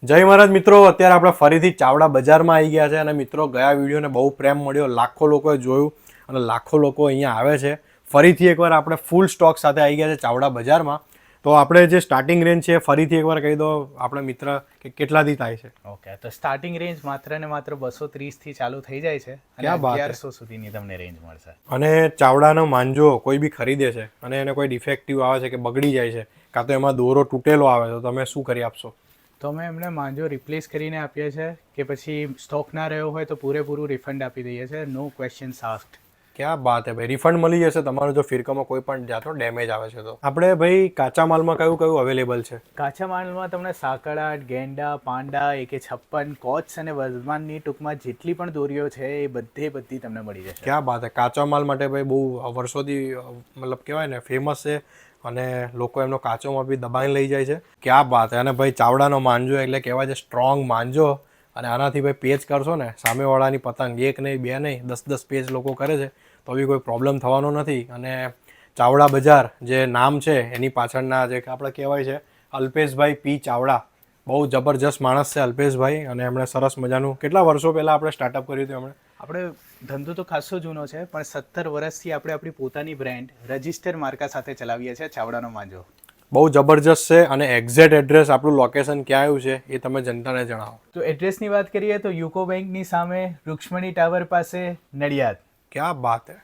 જય મહારાજ મિત્રો, અત્યારે આપણે ફરીથી ચાવડા બજારમાં આવી ગયા છે અને મિત્રો ગયા વિડીયોને બહુ પ્રેમ મળ્યો, લાખો લોકોએ જોયું અને લાખો લોકો અહીંયા આવે છે. ફરીથી એકવાર આપણે ફૂલ સ્ટોક સાથે આવી ગયા છે ચાવડા બજારમાં. તો આપણે જે સ્ટાર્ટિંગ રેન્જ છે ફરીથી એકવાર કહી દો આપણે મિત્ર કે કેટલાથી થાય છે. ઓકે, તો સ્ટાર્ટિંગ રેન્જ માત્ર ને માત્ર 230 થી ચાલુ થઈ જાય છે અને ક્યાં વાત હે. 1100 સુધીની તમને રેન્જ મળશે. અને ચાવડાનો માંજો કોઈ બી ખરીદે છે અને એને કોઈ ડિફેક્ટિવ આવે છે કે બગડી જાય છે કાં તો એમાં દોરો તૂટેલો આવે તો તમે શું કરી આપશો? તો અમે એમને માંજો રિપ્લેસ કરીને આપીએ છીએ કે પછી સ્ટોક ના રહ્યો હોય તો પૂરેપૂરું રિફંડ આપી દઈએ છીએ, નો ક્વેશ્ચન્સ આસ્ક્ડ. ક્યાં બાત હે ભાઈ, રિફંડ મળી જશે તમારો જો ફિરકામાં કોઈ પણ જાતનો ડેમેજ આવે છે તો. આપણે ભાઈ કાચા માલમાં કયું કયું અવેલેબલ છે? કાચા માલમાં તમને સાંકળાટ, ગેંડા, પાંડા, AK56, કોચ અને વર્ધમાનની ટૂંકમાં જેટલી પણ દોરીઓ છે એ બધી તમને મળી જશે. ક્યાં બાત હે, કાચા માલ માટે ભાઈ બહુ વર્ષોથી મતલબ કહેવાય ને ફેમસ છે અને લોકો એમનો કાચો માલ બી દબાઈને લઈ જાય છે. ક્યાં બાત હે. અને ભાઈ ચાવડાનો માંજો એટલે કહેવાય છે સ્ટ્રોંગ માંજો અને આનાથી ભાઈ પેચ કરશો ને સામેવાળાની પતંગ એક નહીં બે નહીં 10 પેચ લોકો કરે છે તો બી કોઈ પ્રોબ્લેમ થવાનો નથી. અને ચાવડા બજાર જે નામ છે એની પાછળના જે આપણે કહેવાય છે અલ્પેશભાઈ પી ચાવડા, બહુ જબરજસ્ત માણસ છે અલ્પેશભાઈ અને એમણે સરસ મજાનું કેટલા વર્ષો પહેલાં આપણે સ્ટાર્ટઅપ કર્યું હતું એમણે. આપણે ધંધો તો ખાસો જૂનો છે પણ 17 વર્ષથી આપણે આપણી પોતાની બ્રાન્ડ રજિસ્ટર માર્કા સાથે ચલાવીએ છીએ ચાવડાનો માંજો. બહુ જબરજસ્ત છે. અને એક્ઝેક્ટ એડ્રેસ આપણું લોકેશન ક્યાં આવ્યું છે એ તમે જનતાને જણાવો. તો એડ્રેસની વાત કરીએ તો યુકો બેંકની સામે રૂક્ષ્મણી ટાવર પાસે નડિયાદ. ક્યાં બાત હે.